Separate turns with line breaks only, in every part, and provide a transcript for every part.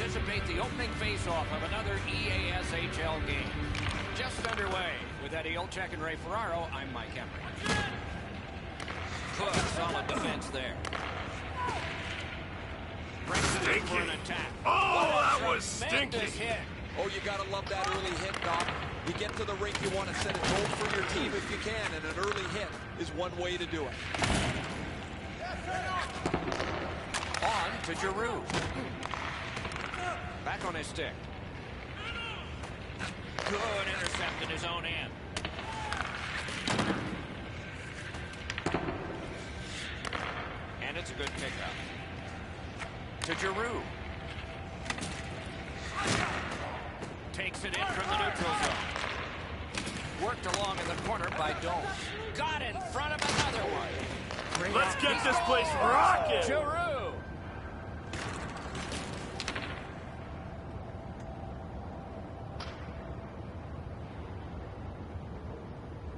anticipate the opening face-off of another EASHL game. Just underway. With Eddie Olczyk and Ray Ferraro, I'm Mike Emery. Good, solid defense there. Brings it in for an attack.
Oh, that was stinky.
Hit.
Oh, you gotta love that early hit, Doc. You get to the rink, you want to set a goal for your team if you can, and an early hit is one way to do it.
On to Giroux. Back on his stick. Good intercept in his own end. And it's a good pickup. To Giroux. Takes it in from the neutral zone. Worked along in the corner by Dome. Got in front of another one.
Let's get this place rocking.
Giroux.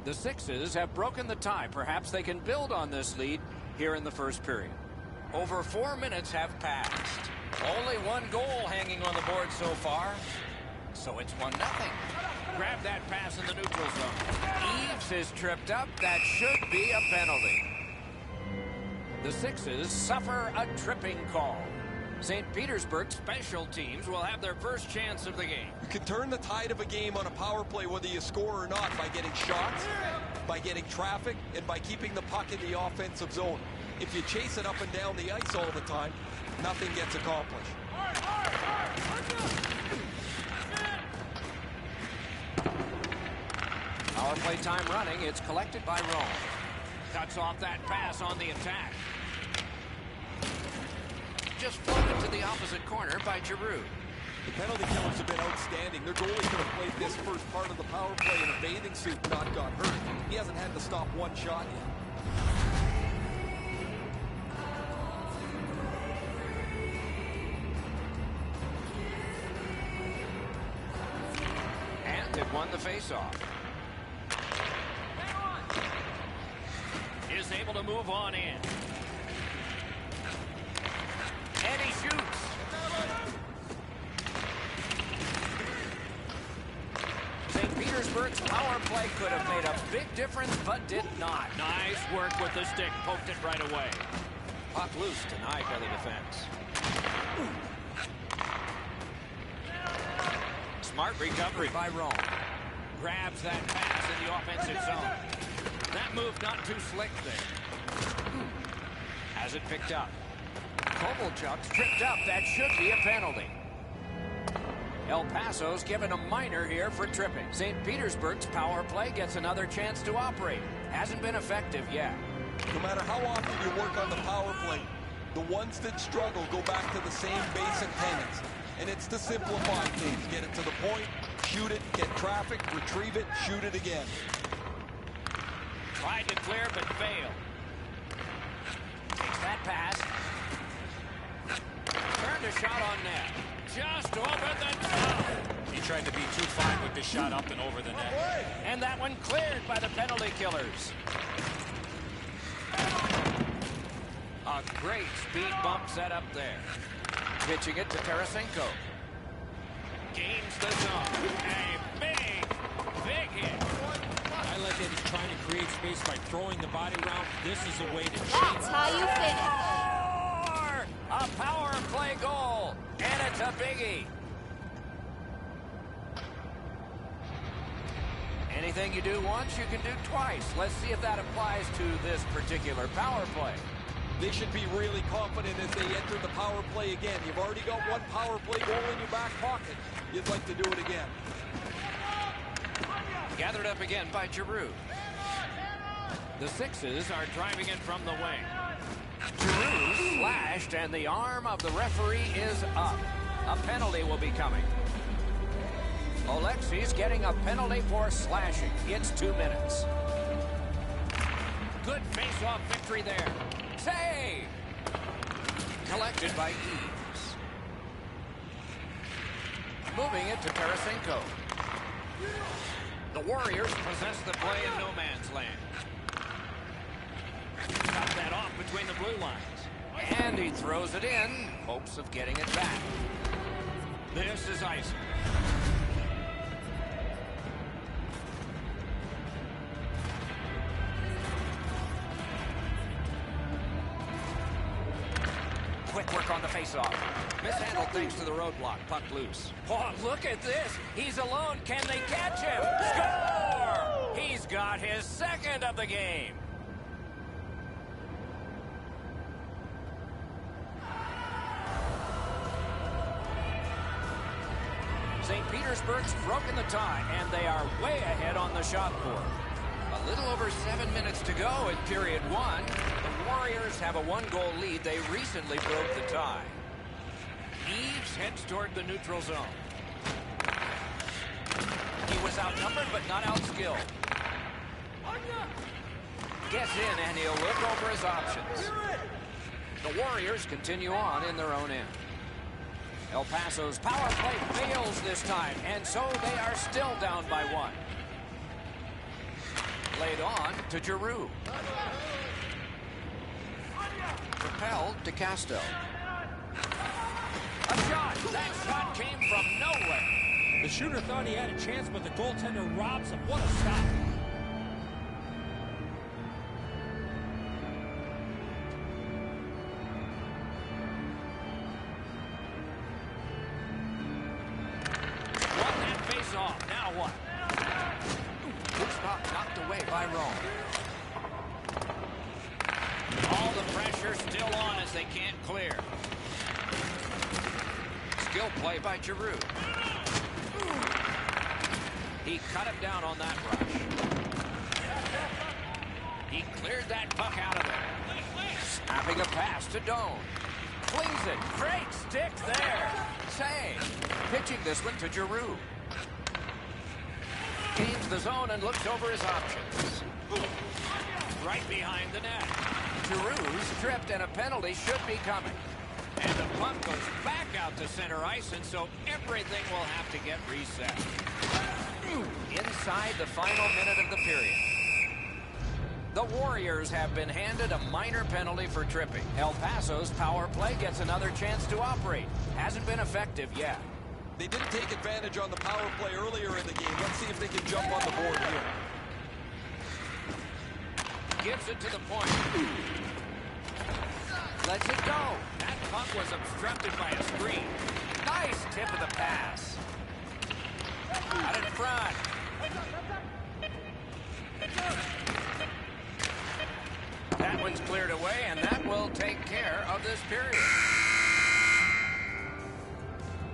The Sixes have broken the tie. Perhaps they can build on this lead here in the first period. Over 4 minutes have passed. Only one goal hanging on the board so far. So it's 1-0. Grab that pass in the neutral zone. Eaves is tripped up. That should be a penalty. The Sixes suffer a tripping call. St. Petersburg special teams will have their first chance of the game.
You can turn the tide of a game on a power play whether you score or not by getting shots, by getting traffic, and by keeping the puck in the offensive zone. If you chase it up and down the ice all the time, nothing gets accomplished.
Power play time running. It's collected by Rome. Cuts off that pass on the attack. Just floated to the opposite corner by Giroux.
The penalty killers have been outstanding. Their goalie could have played this first part of the power play in a bathing suit and not got hurt. He hasn't had to stop one shot yet.
And it won the faceoff. Is able to move on in. And he shoots. St. Petersburg's power play could have made a big difference, but did not. Nice work with the stick. Poked it right away. Puck loose, denied by the defense. Smart recovery by Rome. Grabs that pass in the offensive zone. That move not too slick there. Has it picked up. Kovalchuk's tripped up. That should be a penalty. El Paso's given a minor here for tripping. St. Petersburg's power play gets another chance to operate. Hasn't been effective yet.
No matter how often you work on the power play, the ones that struggle go back to the same basic tenets. And it's to simplify things. Get it to the point, shoot it, get traffic, retrieve it, shoot it again.
Tried to clear, but failed. Takes that pass. Turned a shot on net. Just over the top.
He tried to be too fine with the shot up and over the net.
And that one cleared by the penalty killers. A great speed bump set up there. Pitching it to Tarasenko. Gains the zone. A big hit.
I like that he's trying to create space by throwing the body around. This is a way to
That's how you finish.
A power play goal. And it's a biggie. Anything you do once, you can do twice. Let's see if that applies to this particular power play.
They should be really confident as they enter the power play again. You've already got one power play goal in your back pocket. You'd like to do it again.
Gathered up again by Giroux. The Sixes are driving it from the wing. Giroux slashed, and the arm of the referee is up. A penalty will be coming. Oleksi's getting a penalty for slashing. It's 2 minutes. Good face-off victory there. Save! Collected by Eaves. Moving it to Tarasenko. The Warriors possess the play in no man's land. Got that off between the blue lines. And he throws it in, hopes of getting it back. This is icing. Quick work on the faceoff. Mishandled thanks to the roadblock. Puck loose. Oh, look at this. He's alone. Can they catch him? Score! He's got his second of the game. St. Petersburg's broken the tie, and they are way ahead on the shot board. A little over 7 minutes to go in period one. The Warriors have a one-goal lead. They recently broke the tie. Eves heads toward the neutral zone. He was outnumbered, but not outskilled. Gets in, and he'll look over his options. The Warriors continue on in their own end. El Paso's power play fails this time, and so they are still down by one. Laid on to Giroux. Propelled to Casto. A shot! That shot came from nowhere.
The shooter thought he had a chance, but the goaltender robs him. What a stop.
Won that face off. Now what? Loose puck knocked away by Rome. All the pressure still on as they can't clear. Skill play by Giroux. He cut him down on that rush. He cleared that puck out of there. Snapping a pass to Doan. Flings it. Great stick there. Save. Pitching this one to Giroux. Gains the zone and looks over his options. Right behind the net. Giroux's stripped and a penalty should be coming. And the puck goes back out to center ice, and so everything will have to get reset. Inside the final minute of the period. The Warriors have been handed a minor penalty for tripping. El Paso's power play gets another chance to operate. Hasn't been effective yet.
They didn't take advantage on the power play earlier in the game. Let's see if they can jump on the board here.
Gives it to the point. Lets it go. That puck was obstructed by a screen. Nice tip of the pass. Out in front. That one's cleared away, and that will take care of this period.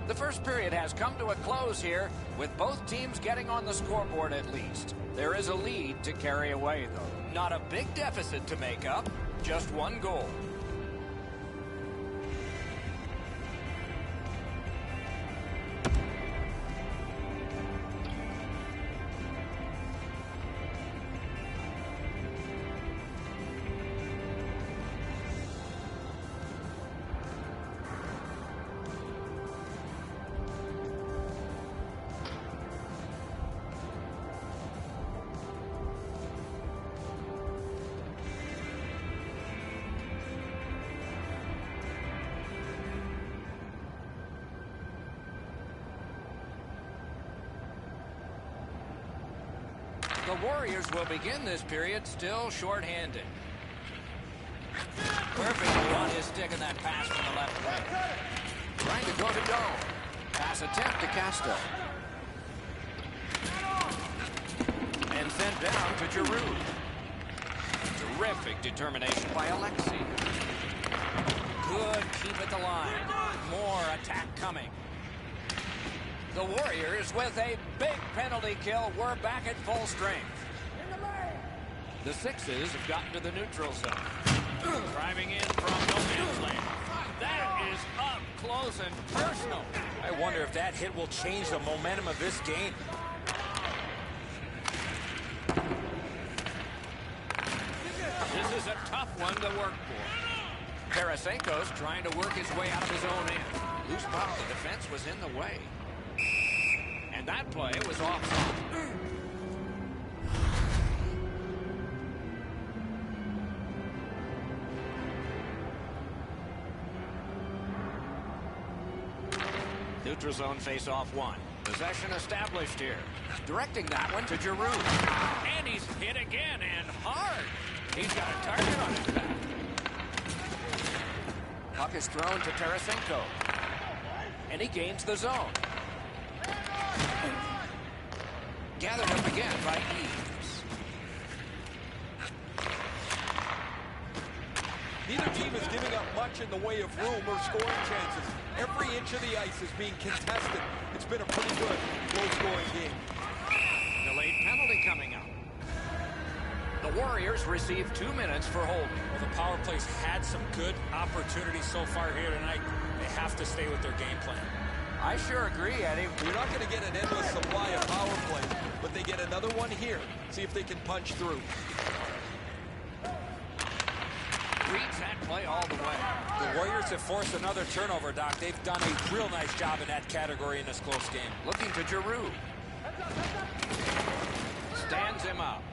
The first period has come to a close here, with both teams getting on the scoreboard at least. There is a lead to carry away, though. Not a big deficit to make up, just one goal. The Warriors will begin this period still shorthanded. Perfectly on his stick in that pass from the left wing. Trying to go to Doan. Pass attempt to Casto. And sent down to Giroux. Terrific determination by Alexei. Good keep at the line. More attack coming. The Warriors, with a big penalty kill, were back at full strength. The Sixes have gotten to the neutral zone. Driving in from no man's land. That is up close and personal.
I wonder if that hit will change the momentum of this game.
This is a tough one to work for. Tarasenko's trying to work his way out of his own end. Loose puck, the defense was in the way. And that play was offside. Neutral zone face-off one. Possession established here. Directing that one to Giroux. And he's hit again, and hard. He's got a target on his back. Puck is thrown to Tarasenko. And he gains the zone. Gathered up again by Eaves.
Neither team is giving up much in the way of room or scoring chances. Every inch of the ice is being contested. It's been a pretty good, low-scoring game.
Delayed penalty coming up. The Warriors receive 2 minutes for holding.
Well, the power play's had some good opportunities so far here tonight. They have to stay with their game plan.
I sure agree, Eddie.
You're not going to get an endless supply of power play, but they get another one here. See if they can punch through.
Reads that play all the way.
The Warriors have forced another turnover, Doc. They've done a real nice job in that category in this close game.
Looking to Giroux. Stands him up.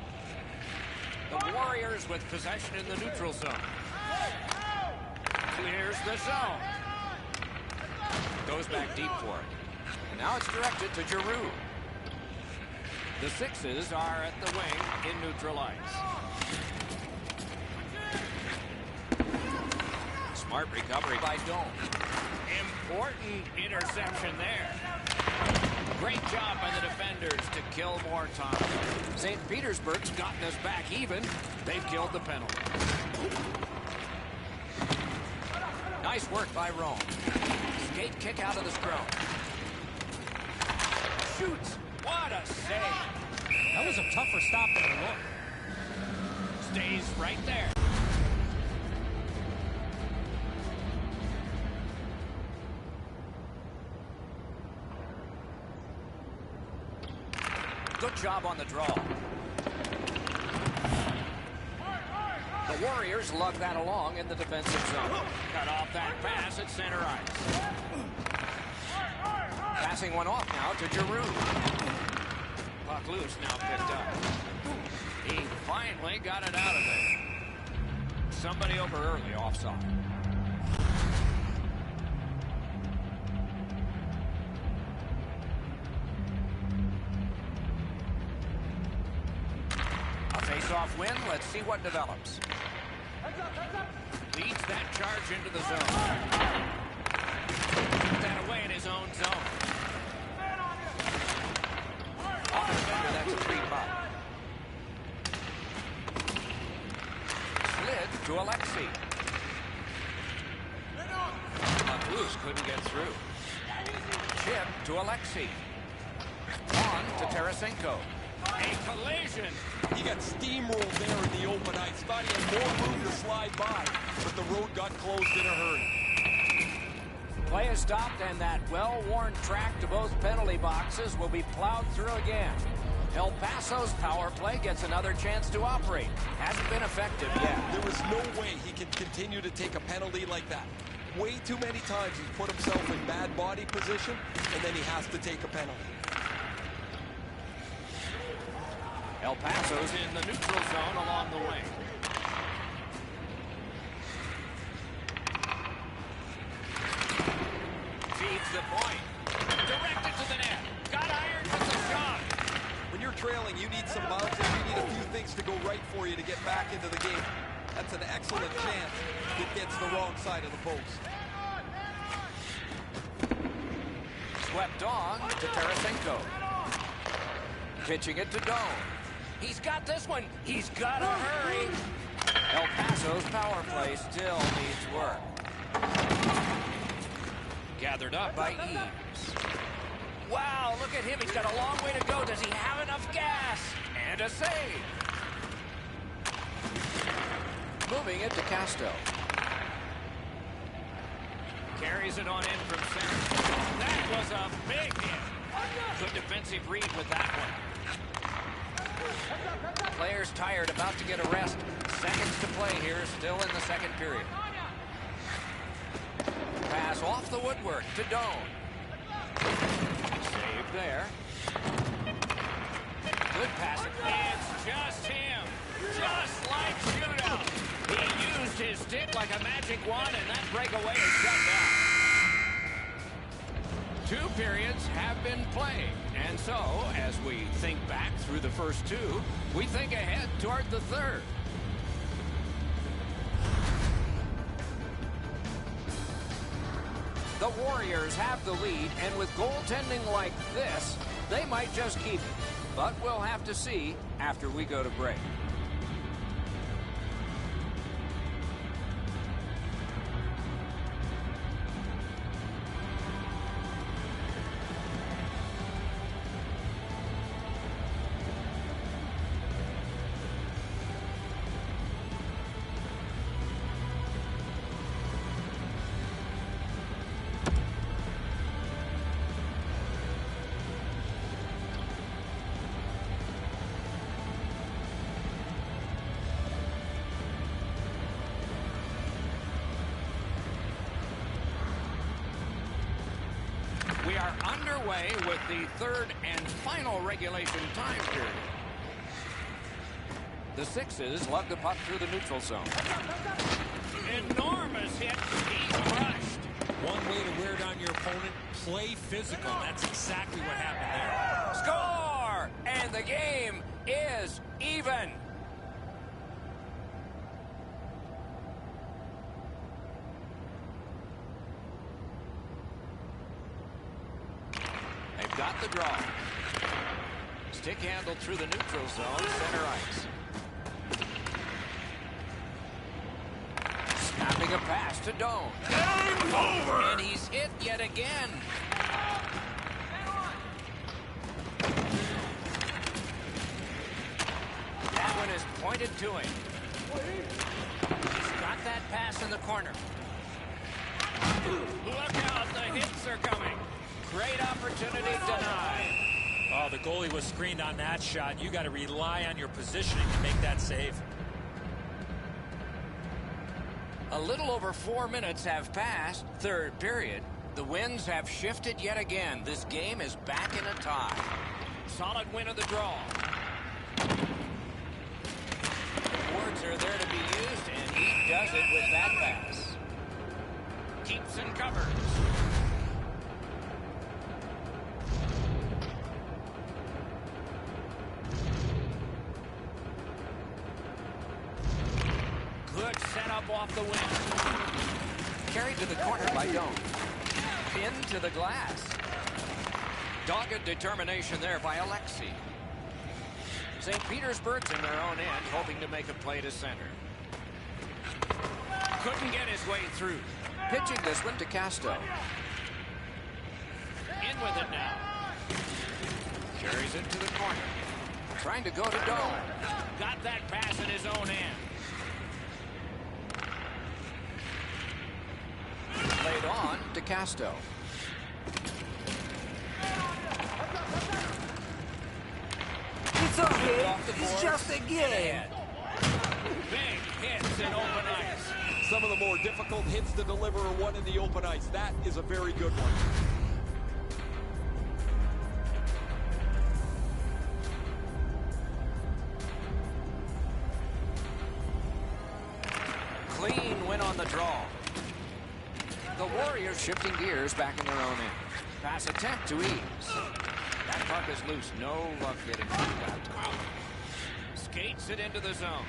The Warriors with possession in the neutral zone. Clears the zone. Goes back deep for it. And now it's directed to Giroux. The Sixes are at the wing in neutral ice. Smart recovery by Dome. Important interception there. Great job by the defenders to kill more time. St. Petersburg's gotten us back even. They've killed the penalty. Nice work by Rome. Skate kick out of the scrum. Shoots. What a save.
That was a tougher stop than it looked.
Stays right there. Good job on the draw. The Warriors lug that along in the defensive zone. Cut off that pass at center ice. Passing one off now to Giroux. Puck loose, now picked up. He finally got it out of there. Somebody over early, offside. Face-off win. Let's see what develops. Leads that charge into the zone. Puts that away in his own zone. Off the defender, that's a free puck. Slid to Alexei. Puck loose, couldn't get through. Chip to Alexei. On to Tarasenko. A collision.
He got steamrolled there in the open ice. Thought he had more room to slide by, but the road got closed in a hurry.
Play is stopped, and that well-worn track to both penalty boxes will be plowed through again. El Paso's power play gets another chance to operate. Hasn't been effective yet.
There is no way he can continue to take a penalty like that. Way too many times he's put himself in bad body position, and then he has to take a penalty.
El Paso's in the neutral zone along the wing. Feeds the point. Directed to the net. Got ironed with the shot.
When you're trailing, you need some bounces. You need a few things to go right for you to get back into the game. That's an excellent chance. It gets the wrong side of the post.
Swept on to Tarasenko. Pitching it to Dome. He's got this one. He's got to hurry. El Paso's power play still needs work. Gathered up by Eaves. Wow, look at him. He's got a long way to go. Does he have enough gas? And a save. Moving it to Casto. Carries it on in from center. That was a big hit. Good defensive read with that one. Players tired, about to get a rest. Seconds to play here, still in the second period. Pass off the woodwork to Doan. Save there. Good pass. It's just him. Just like shootout. He used his stick like a magic wand, and that breakaway is shut down. 2 periods have been played. And so, as we think back through the first 2, we think ahead toward the third. The Warriors have the lead, and with goaltending like this, they might just keep it. But we'll have to see after we go to break. We are underway with the third and final regulation time period. The Sixes lug the puck through the neutral zone. Enormous hit. He's crushed.
One way to wear down your opponent, play physical. That's exactly what happened there.
Score! And the game is even. They've got the draw. Stick handled through the neutral zone, center ice. Snapping a pass to Doan.
Game over!
And he's hit yet again. That one is pointed to him. He's got that pass in the corner. Look out, the hits are coming. Great opportunity denied.
Oh, the goalie was screened on that shot. You got to rely on your positioning to make that save.
A little over 4 minutes have passed. Third period. The winds have shifted yet again. This game is back in a tie. Solid win of the draw. The boards are there to be used, and he does it with that pass. Keeps and covers. Good setup off the wing. Carried to the corner by Doan. Pinned to the glass. Dogged determination there by Alexei. St. Petersburg's in their own end, hoping to make a play to center. Couldn't get his way through. Pitching this one to Casto. In with it now. Carries it to the corner. Trying to go to Doan. Got that pass in his own end. Played on to Casto.
It's okay. It's just a game.
Big hits in open ice.
Some of the more difficult hits to deliver are one in the open ice. That is a very good one.
Clean win on the draw. The Warriors shifting gears back in their own end. Pass attempt to Eaves. That puck is loose. No luck getting through that. Skates it into the zone.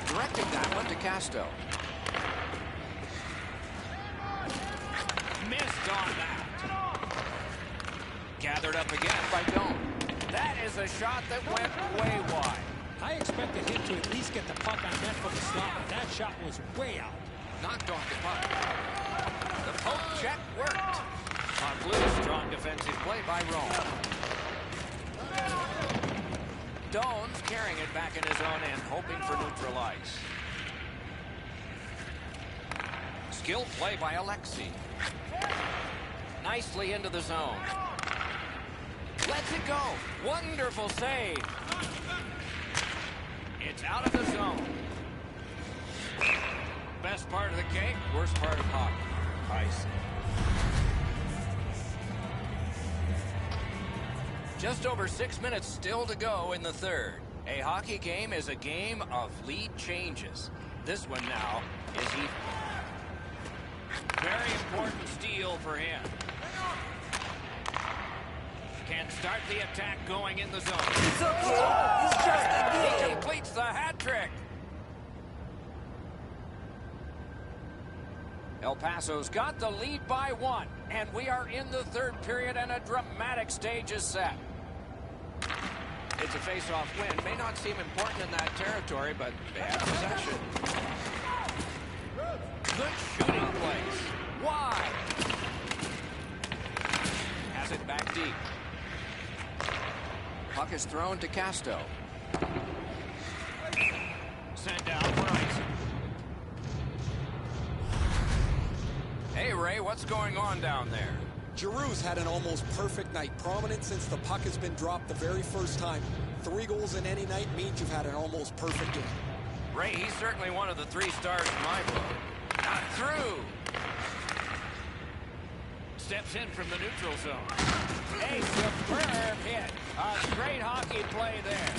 Directing that one to Casto. Missed on that. Gathered up again by Doan. That is a shot that went way wide.
I expected him to at least get the puck on net from the slot, but that shot was way out.
Knocked off the puck. The poke check worked. On blue, strong defensive play by Rome. Doan's carrying it back in his own end, hoping for neutral ice. Skilled play by Alexei. Nicely into the zone. Lets it go. Wonderful save. It's out of the zone. Best part of the cake, worst part of hockey. Ice. Just over 6 minutes still to go in the third. A hockey game is a game of lead changes. This one now is even. Very important steal for him. can start the attack going in the zone.
It's okay. It's just a
He
game.
completes the hat trick. El Paso's got the lead by 1, and we are in the third period, and a dramatic stage is set. It's a face-off win. May not seem important in that territory, but they have possession. Good shooting place. Wide. Has it back deep. Puck is thrown to Casto. Sent down for ice. Hey, Ray, what's going on down there?
Giroux's had an almost perfect night. Prominent since the puck has been dropped the very first time. 3 goals in any night means you've had an almost perfect game.
Ray, he's certainly one of the 3 stars in my book. Not through. Steps in from the neutral zone. A superb hit. A great hockey play there.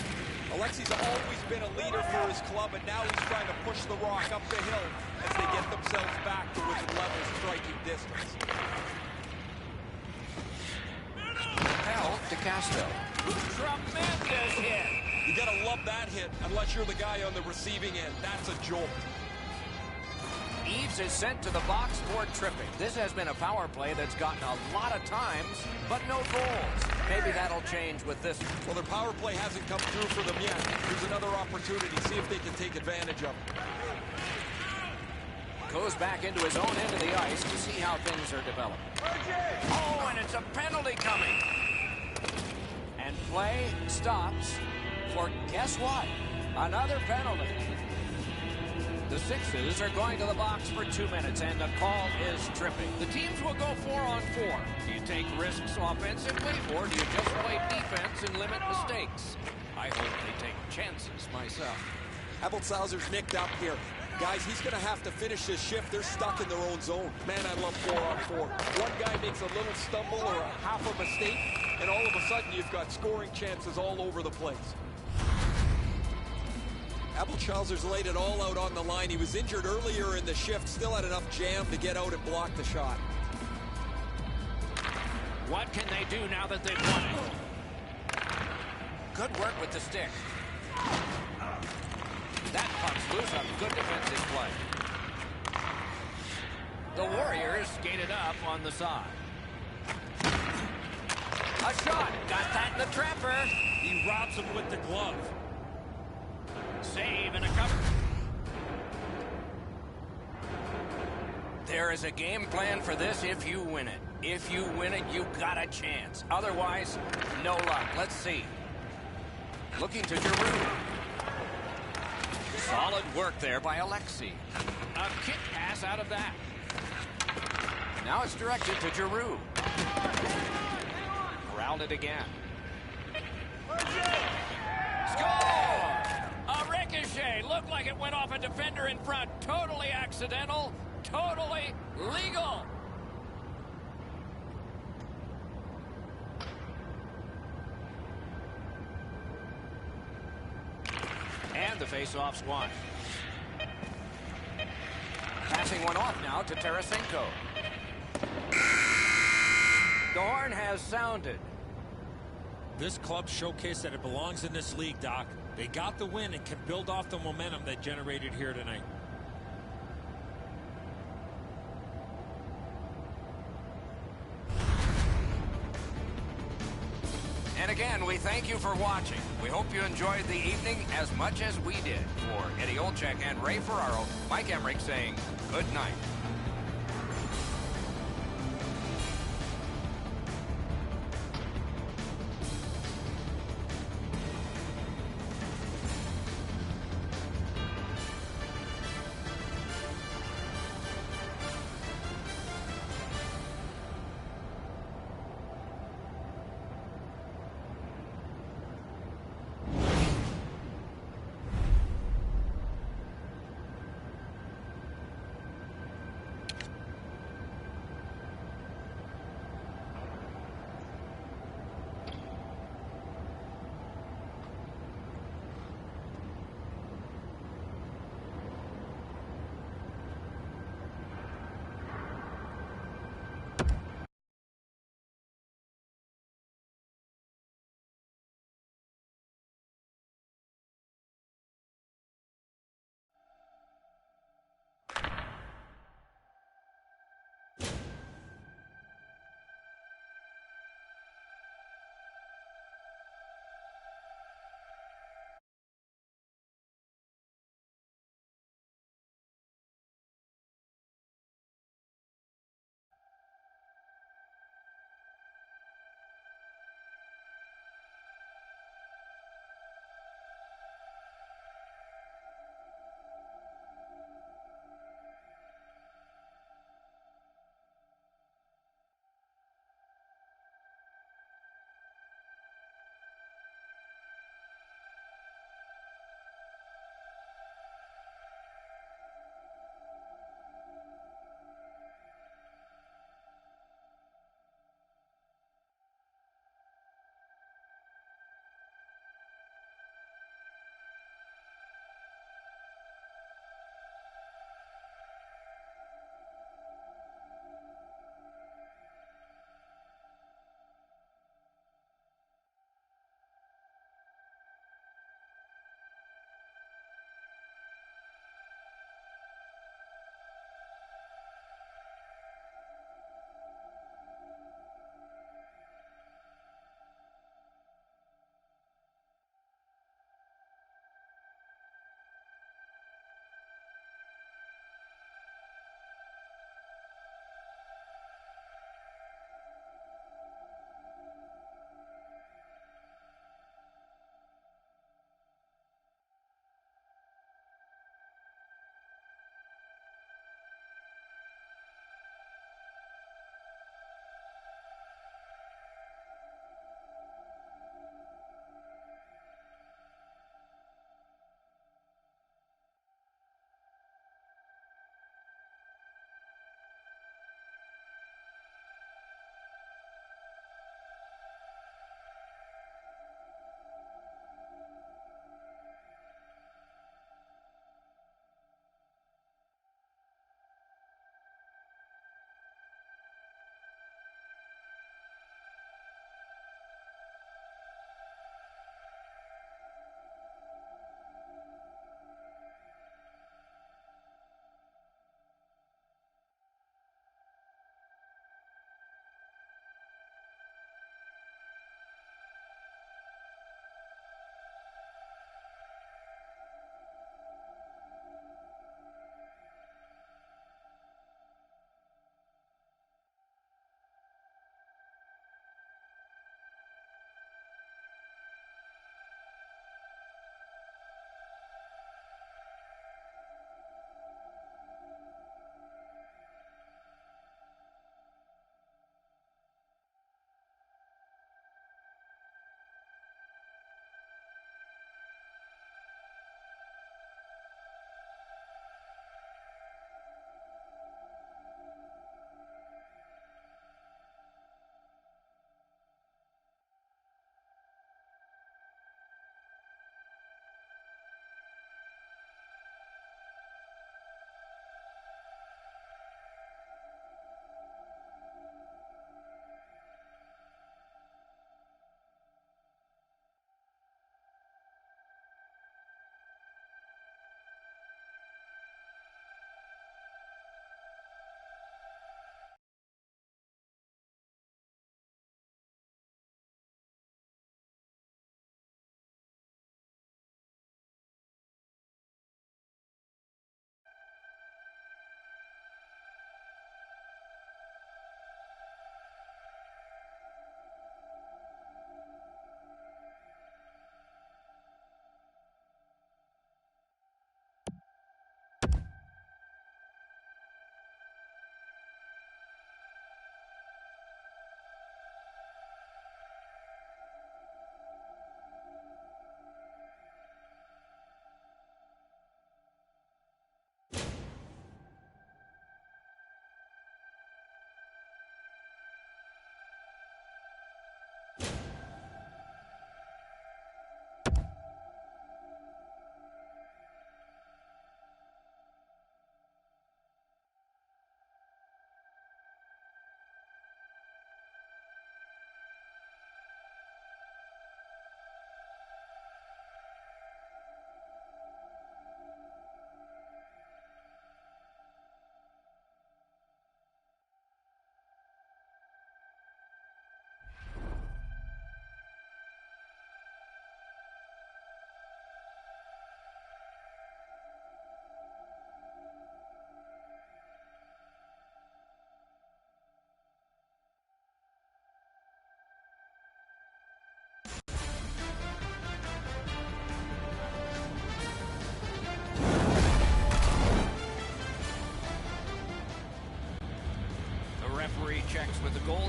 Alexi's always been a leader for his club, and now he's trying to push the Rock up the hill as they get themselves back to within level striking distance.
Hell to Casto. Tremendous hit.
You gotta love that hit, unless you're the guy on the receiving end. That's a jolt.
Eves is sent to the box for tripping. This has been a power play that's gotten a lot of times, but no goals. Maybe that'll change with this one.
Well, their power play hasn't come through for them yet. Here's another opportunity. See if they can take advantage of it.
Goes back into his own end of the ice to see how things are developing. Oh, and it's a penalty coming. And play stops for, guess what? Another penalty. The Sixes are going to the box for 2 minutes, and the call is tripping. The teams will go 4-on-4. Do you take risks offensively, or do you just play defense and limit mistakes? I hope they take chances myself.
Abelshauser's nicked up here. Guys, he's going to have to finish this shift. They're stuck in their own zone. Man, I love 4-on-4. One guy makes a little stumble or a half a mistake, and all of a sudden you've got scoring chances all over the place. Abelshauser's laid it all out on the line. He was injured earlier in the shift, still had enough jam to get out and block the shot.
What can they do now that they've won it? Good work with the stick. That puck's loose on good defensive play. The Warriors skated up on the side. A shot. Got that in the trapper.
He robs him with the glove.
Save and a cover. There is a game plan for this if you win it. If you win it, you got a chance. Otherwise, no luck. Let's see. Looking to Giroux. Solid work there by Alexi. A kick pass out of that. Now it's directed to Giroux. Corralled it again. Score! A ricochet. Looked like it went off a defender in front. Totally accidental. Totally legal. And the face-off's won. Passing one off now to Tarasenko. The horn has sounded.
This club showcased that it belongs in this league, Doc. They got the win and can build off the momentum they generated here tonight.
And again, we thank you for watching. We hope you enjoyed the evening as much as we did. For Eddie Olczyk and Ray Ferraro, Mike Emmerich saying good night.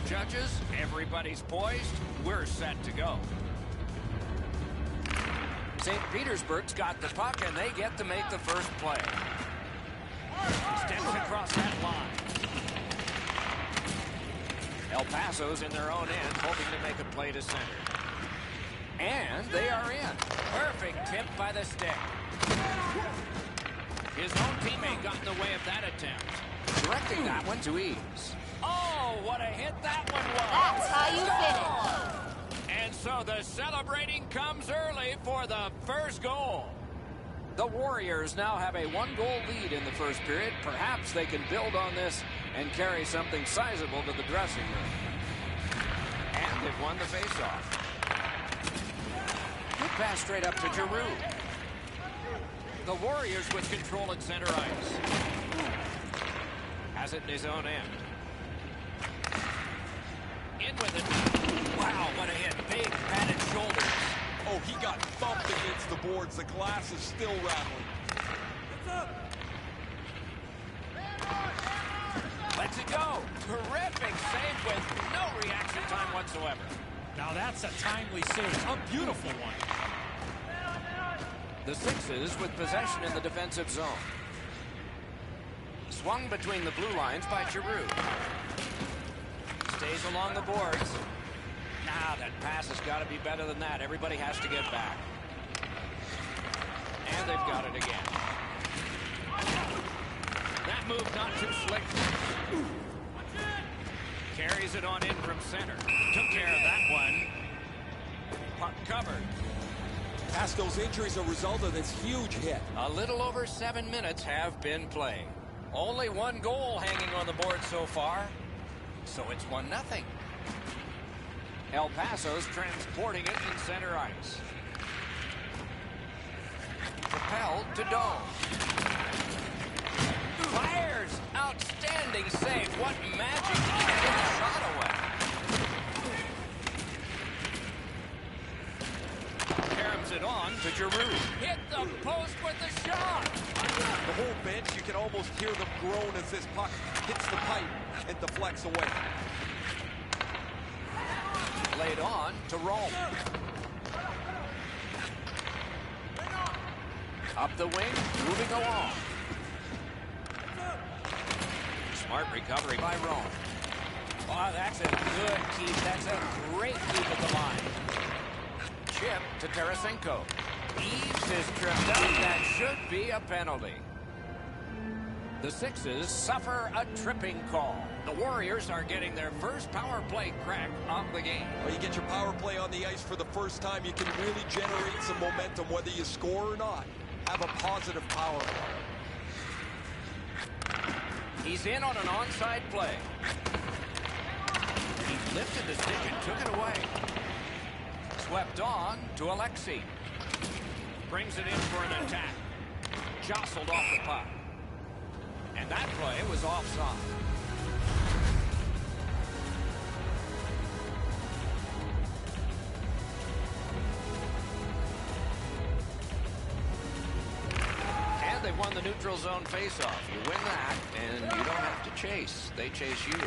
judges, everybody's poised. We're set to go. St. Petersburg's got the puck, and they get to make the first play. Steps across that line. El Paso's in their own end, hoping to make a play to center. And they are in. Perfect tip by the stick. His own teammate got in the way of that attempt. Directing that one to Eaves. Oh, what a hit that one was.
That's how you finish.
And so the celebrating comes early for the first goal. The Warriors now have a one-goal lead in the first period. Perhaps they can build on this and carry something sizable to the dressing room. And they've won the faceoff. Good pass straight up to Giroux. The Warriors with control at center ice. Has it in his own end. In with it. Wow, what a hit. Big padded shoulders.
Oh, he got thumped against the boards. The glass is still rattling.
Lets it go. Terrific save with no reaction time whatsoever.
Now that's a timely save. A beautiful one.
The Sixes with possession in the defensive zone. Swung between the blue lines by Giroux. Stays along the boards. Nah, that pass has got to be better than that. Everybody has to get back. And they've got it again. That move not too slick. Carries it on in from center. Took care of that one. Puck covered.
Pasto's injury is a result of this huge hit.
A little over 7 minutes have been played. Only one goal hanging on the board so far. So it's 1-0. El Paso's transporting it in center ice. Propelled to Dome. Fires! Outstanding save. What magic to get the shot away. Caroms it on to Giroux. Hit the post with the shot.
The whole bench, you can almost hear them groan as this puck hits the pipe and deflects away.
Laid on to Rome. Up the wing, moving along. Smart recovery by Rome. Oh, that's a good keep. That's a great keep at the line. Chip to Tarasenko. Eaves is tripped up. That should be a penalty. The Sixes suffer a tripping call. The Warriors are getting their first power play crack of the game.
When you get your power play on the ice for the first time, you can really generate some momentum, whether you score or not. Have a positive power play.
He's in on an onside play. He lifted the stick and took it away. Swept on to Alexei. Brings it in for an attack. Jostled off the puck. And that play was offside. And they won the neutral zone faceoff. You win that, and you don't have to chase. They chase you.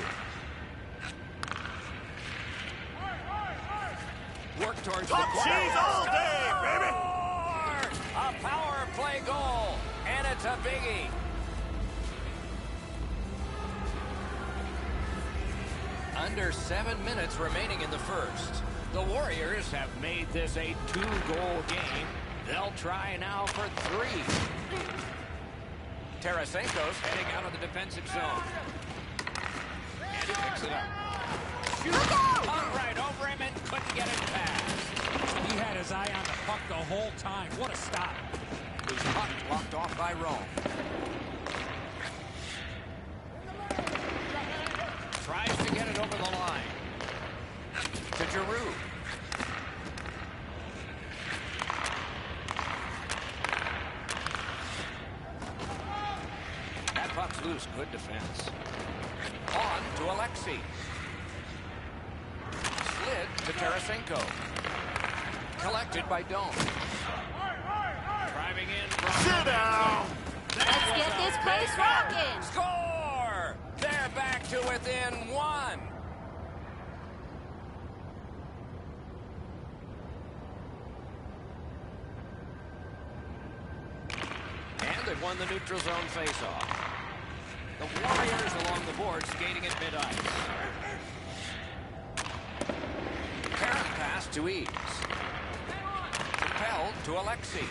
Work towards the corner.
Cheese all day, baby!
A power play goal, and it's a biggie. Under 7 minutes remaining in the first. The Warriors have made this a 2-goal game. They'll try now for 3. Tarasenko's heading out of the defensive zone. And he picks it up. Shoots right over him and couldn't get it past.
He had his eye on the puck the whole time. What a stop.
His puck blocked off by Rome. Tries to get it over the line. To Giroux. That puck's loose. Good defense. On to Alexei. Slid to Tarasenko. Collected by Dome. Driving in from...
Sit down!
Let's get this place rocking.
Score! They're back to within 1. have won the neutral zone faceoff. The Warriors along the board skating at mid-ice. Parent pass to Eads. Propelled to Alexei.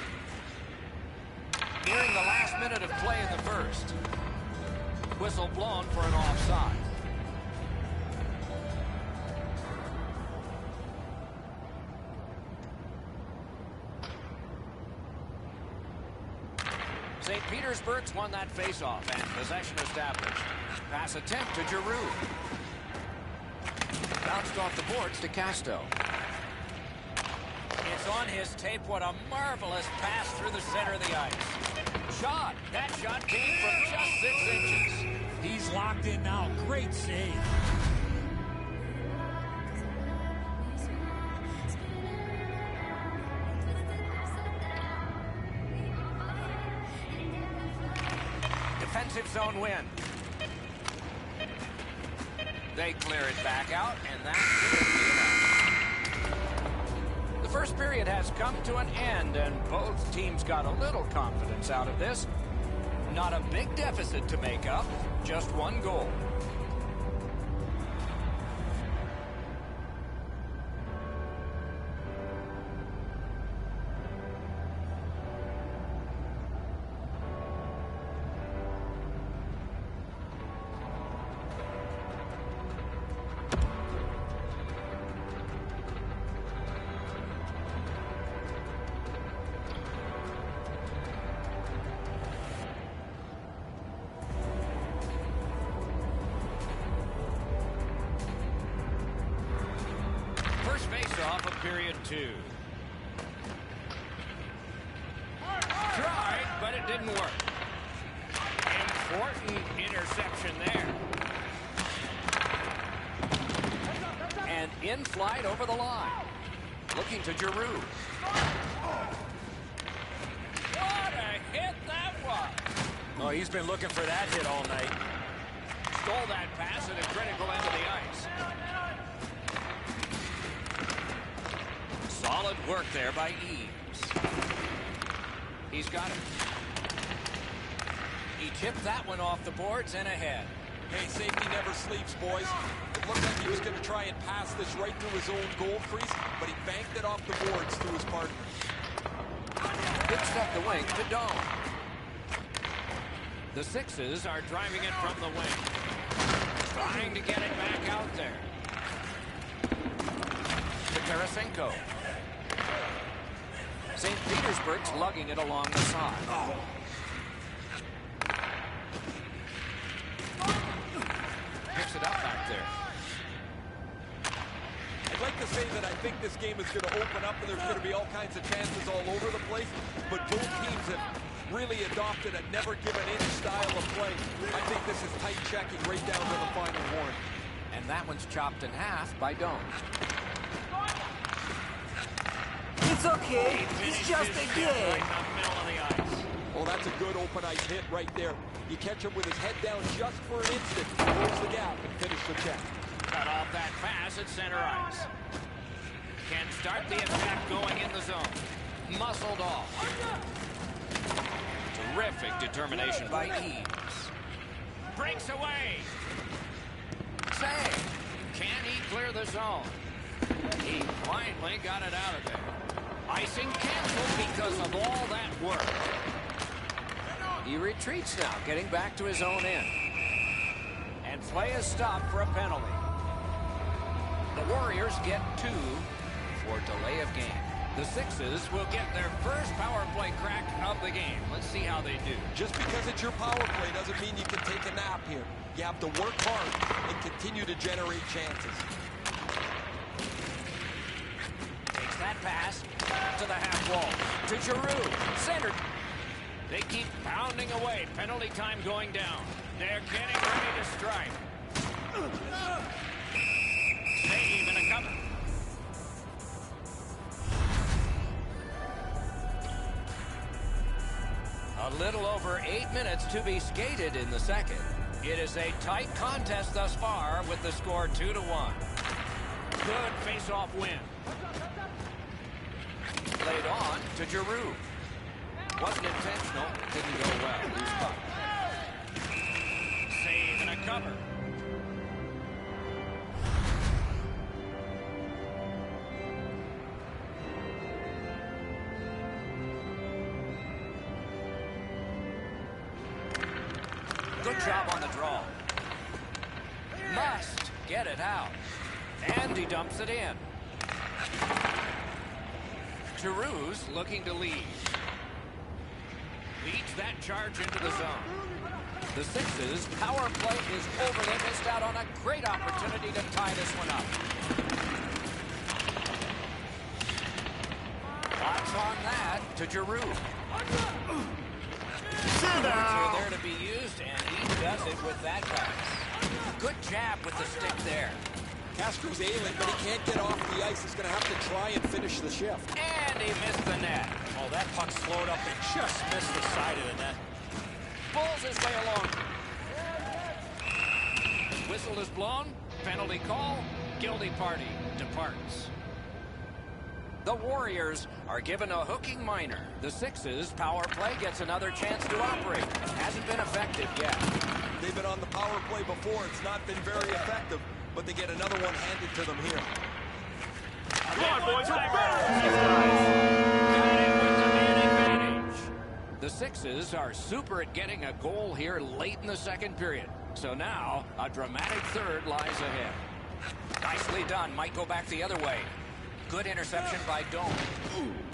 Nearing the last minute of play in the first. Whistle blown for an offside. St. Petersburg's won that faceoff and possession established. Pass attempt to Giroux. Bounced off the boards to Casto. It's on his tape. What a marvelous pass through the center of the ice. Shot. That shot came from just 6 inches.
He's locked in now. Great save.
Defensive zone win. They clear it back out, and that's enough. The first period has come to an end, and both teams got a little confidence out of this. Not a big deficit to make up, just 1 goal. Off of period 2. Tried, but it didn't work. Important interception there. And in flight over the line. Looking to Giroux. What a hit that was.
Oh, he's been looking for that hit all night.
Stole that pass at a critical end of the ice. Solid work there by Eames. He's got it. He tipped that one off the boards and ahead.
Hey, safety never sleeps, boys. It looked like he was going to try and pass this right through his own goal crease, but he banked it off the boards through his partner.
Picks up the wing to Dome. The Sixes are driving it from the wing. Trying to get it back out there. To Tarasenko. St. Petersburg's lugging it along the side. Picks it up back there.
I'd like to say that I think this game is going to open up and there's going to be all kinds of chances all over the place, but both teams have really adopted a never-give-an-inch style of play. I think this is tight checking right down to the final horn.
And that one's chopped in half by Dome.
It's okay. It's just a game.
Right in the middle of the ice.
Oh, that's a good open ice hit right there. You catch him with his head down just for an instant, close the gap, and finish the check.
Cut off that pass at center ice. Can start the attack going in the zone. Muscled off. Terrific determination by Eames. Breaks away. Save. Can he clear the zone? He finally got it out of there. Icing canceled because of all that work. He retreats now, getting back to his own end. And play is stopped for a penalty. The Warriors get 2 for delay of game. The Sixes will get their first power play crack of the game. Let's see how they do.
Just because it's your power play doesn't mean you can take a nap here. You have to work hard and continue to generate chances.
Takes that pass to the half wall. To Giroux. Centered. They keep pounding away. Penalty time going down. They're getting ready to strike. Save and a cover. A little over 8 minutes to be skated in the second. It is a tight contest thus far with the score 2-1. Good face-off win. Played on to Giroux. Wasn't intentional. Didn't go well. Loose puck. Save and a cover. Good job on the draw. Must get it out. And he dumps it in. Giroux's looking to lead. Leads that charge into the zone. The Sixes' power play is over. They missed out on a great opportunity to tie this one up. Lots on that to Giroux. Are there to be used, and he does it with that pass. Good jab with the stick there.
Castro's ailing, but he can't get off the ice. He's going to have to try and finish the shift.
And he missed the net.
Oh, that puck slowed up and just missed the side of the net.
Pulls his way along. Whistle is blown. Penalty call. Guilty party departs. The Warriors are given a hooking minor. The Sixes' power play gets another chance to operate. Hasn't been effective yet.
They've been on the power play before. It's not been very effective, but they get another one handed to them here.
Come on, boys.
The Sixes are super at getting a goal here late in the second period. So now, a dramatic third lies ahead. Nicely done. Might go back the other way. Good interception by Dome.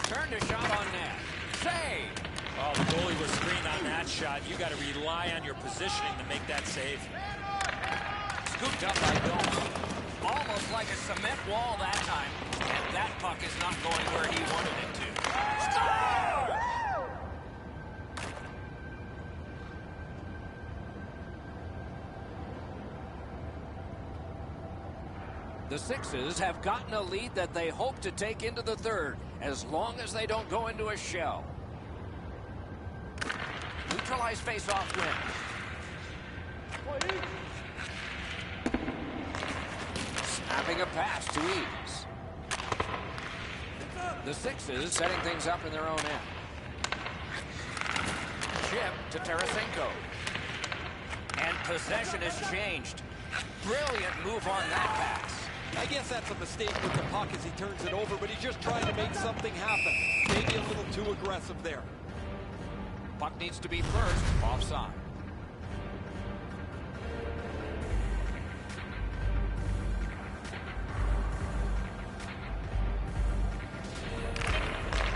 Turned a shot on net. Save!
Oh, the goalie was screened on that shot. You got to rely on your positioning to make that save.
Scooped up by Dome. Almost like a cement wall that time. And that puck is not going where he wanted it to. Score! The Sixes have gotten a lead that they hope to take into the third, as long as they don't go into a shell. Neutralized face-off win. Snapping a pass to Eaves. The Sixes setting things up in their own end. Chip to Tarasenko. And possession has changed. Brilliant move on that pass.
I guess that's a mistake with the puck as he turns it over, but he's just trying to make something happen. Maybe a little too aggressive there.
Puck needs to be first, offside.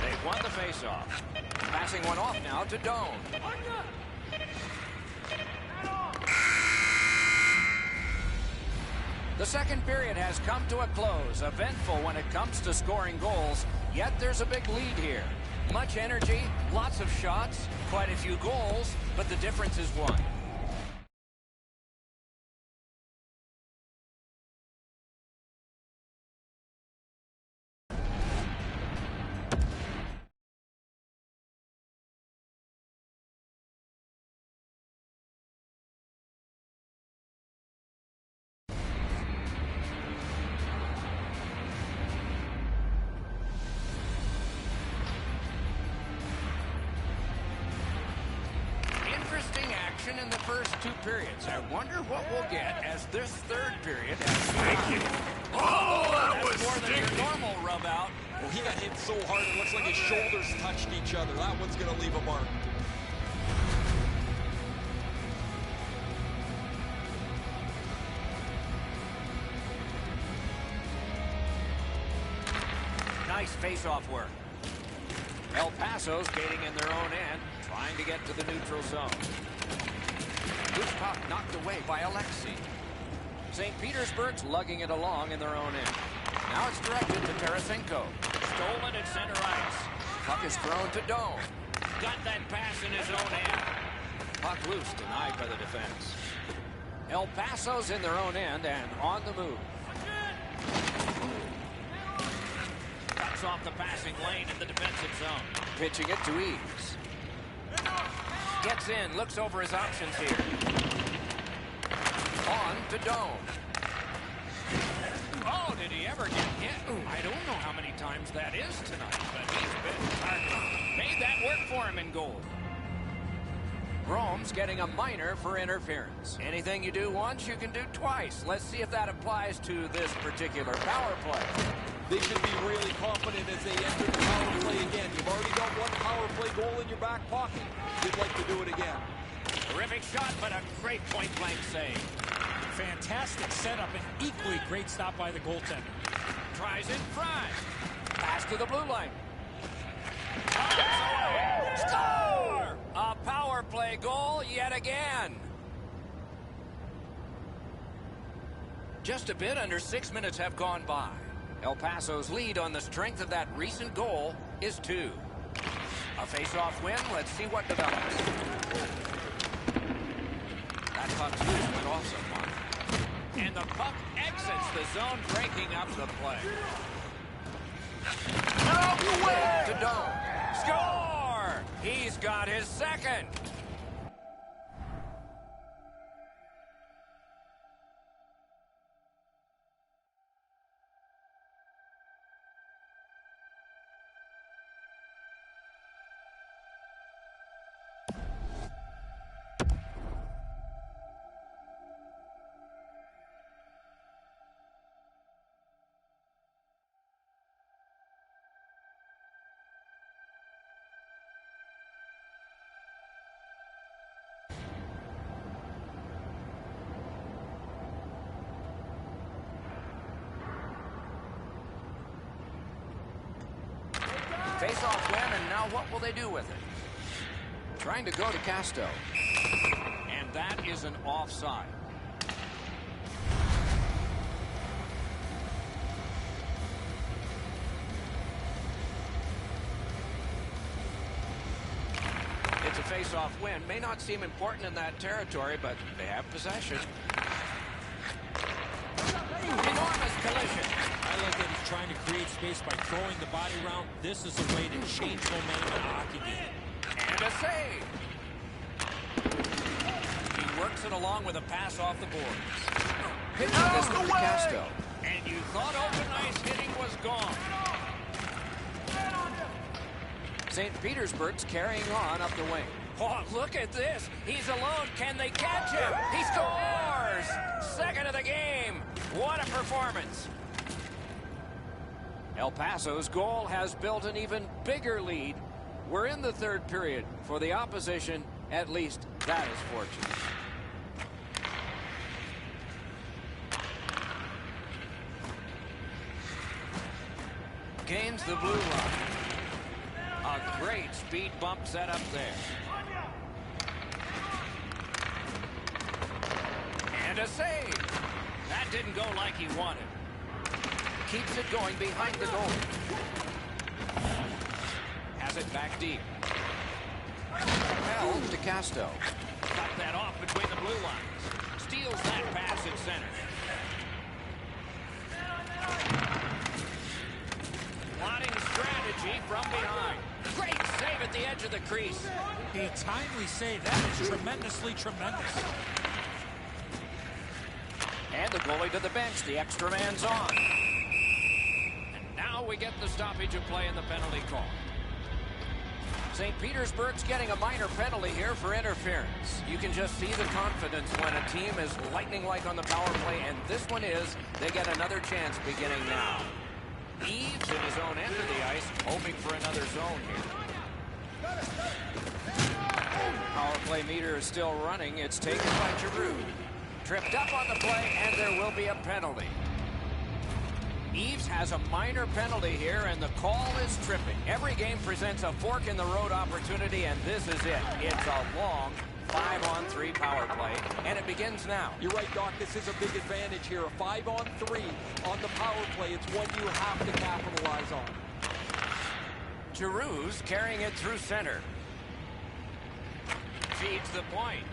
They've won the face-off. Passing one off now to Doan. The second period has come to a close, eventful when it comes to scoring goals, yet there's a big lead here. Much energy, lots of shots, quite a few goals, but the difference is one. In the first two periods. I wonder what we'll get as this third period has
Thank you. Oh, that was
more than your
stinky.
normal rub out.
Well, he got hit so hard it looks like his shoulders touched each other. That one's going to leave a mark.
Nice face-off work. El Paso's skating in their own end, trying to get to the neutral zone. Loose puck knocked away by Alexei. St. Petersburg's lugging it along in their own end. Now it's directed to Tarasenko. Stolen at center ice. Puck is thrown to Dome. Got that pass in his own end. Puck loose, denied by the defense. El Paso's in their own end and on the move. Cuts off the passing lane in the defensive zone. Pitching it to Eaves. Gets in, looks over his options here. On to Dome. Oh, did he ever get hit? I don't know how many times that is tonight, but he's been targeted. Made that work for him in goal. Rome's getting a minor for interference. Anything you do once, you can do twice. Let's see if that applies to this particular power play.
They should be really confident as they enter the power play again. You've already got one power play goal in your back pocket. You'd like to do it again.
Terrific shot, but a great point-blank save.
Fantastic setup and equally great stop by the goaltender.
Tries in front. Pass to the blue line. Score! A power play goal yet again. Just a bit under 6 minutes have gone by. El Paso's lead on the strength of that recent goal is 2. A face-off win. Let's see what develops. That puck's loose, but also marked. And the puck exits the zone, breaking up the play. Out the way! To Dome. Score! He's got his second. Face-off win, and now what will they do with it? Trying to go to Casto. And that is an offside. It's a face-off win. May not seem important in that territory, but they have possession. Enormous collision.
I like that he's trying to create space by throwing the body around. This is a way to change momentum in a hockey game.
And a save. He works it along with a pass off the boards. Pitching this to Casto. And you thought open ice hitting was gone. St. Petersburg's carrying on up the wing. Oh, look at this. He's alone. Can they catch him? He scores! Second of the game. What a performance. El Paso's goal has built an even bigger lead. We're in the third period. For the opposition, at least that is fortunate. Gains the blue line. A great speed bump set up there. And a save. That didn't go like he wanted. Keeps it going behind the goal. Has it back deep. Held to Casto. Cut that off between the blue lines. Steals that pass at center. Plotting strategy from behind. Great save at the edge of the crease.
A timely save. That is tremendously tremendous.
And the goalie to the bench. The extra man's on. And now we get the stoppage of play in the penalty call. St. Petersburg's getting a minor penalty here for interference. You can just see the confidence when a team is lightning-like on the power play, and this one is. They get another chance beginning now. Eaves in his own end of the ice, hoping for another zone here. Power play meter is still running. It's taken by Giroux. Tripped up on the play, and there will be a penalty. Eaves has a minor penalty here, and the call is tripping. Every game presents a fork-in-the-road opportunity, and this is it. It's a long 5-on-3 power play, and it begins now.
You're right, Doc. This is a big advantage here. A 5-on-3 on the power play. It's one you have to capitalize on.
Giroux's carrying it through center. Feeds the point.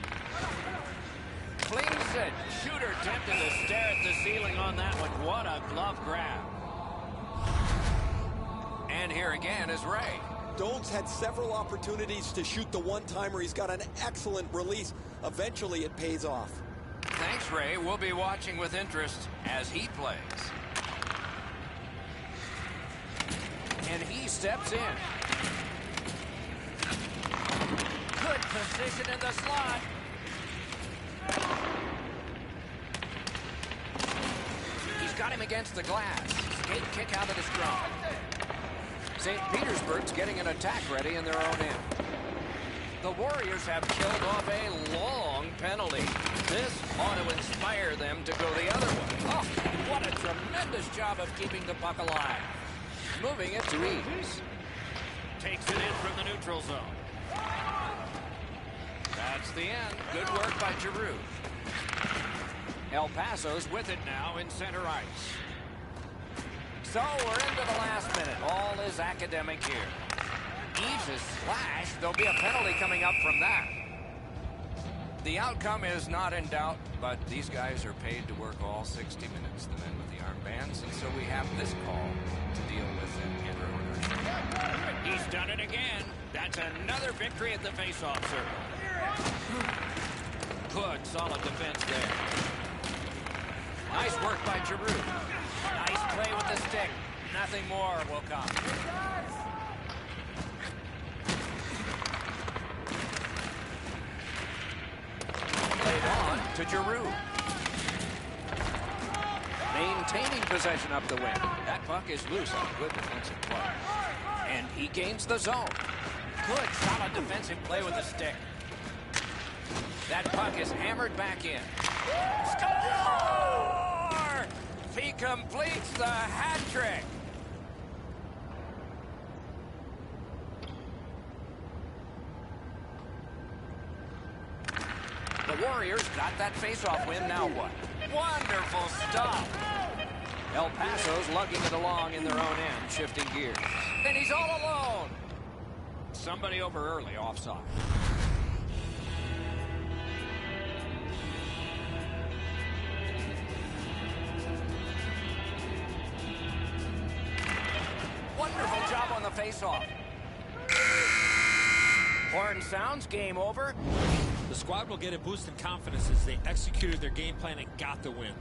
Flings it. Shooter tempted to stare at the ceiling on that one. What a glove grab. And here again is Ray.
Dome's had several opportunities to shoot the one-timer. He's got an excellent release. Eventually, it pays off.
Thanks, Ray. We'll be watching with interest as he plays. And he steps in. position in the slot. He's got him against the glass. Skate kick out of the scrum. St. Petersburg's getting an attack ready in their own end. The Warriors have killed off a long penalty. This ought to inspire them to go the other way. Oh, what a tremendous job of keeping the puck alive. Moving it to ease. Takes it in from the neutral zone. That's the end. Good work by Giroux. El Paso's with it now in center ice. So we're into the last minute. All is academic here. Eaves is slashed. There'll be a penalty coming up from that. The outcome is not in doubt, but these guys are paid to work all 60 minutes, the men with the armbands, and so we have this call to deal with in order. He's done it again. That's another victory at the faceoff circle. Good, solid defense there. Nice work by Giroux. Nice play with the stick. Nothing more will come. Played on to Giroux. Maintaining possession up the wing. That puck is loose on good defensive play. And he gains the zone. Good, solid defensive play with the stick. That puck is hammered back in. Score! He completes the hat trick. The Warriors got that faceoff win. Now what? Wonderful stuff. El Paso's lugging it along in their own end, shifting gears. And he's all alone. Somebody over early, offside. Wonderful job on the faceoff. Horn sounds, game over.
The squad will get a boost in confidence as they executed their game plan and got the win.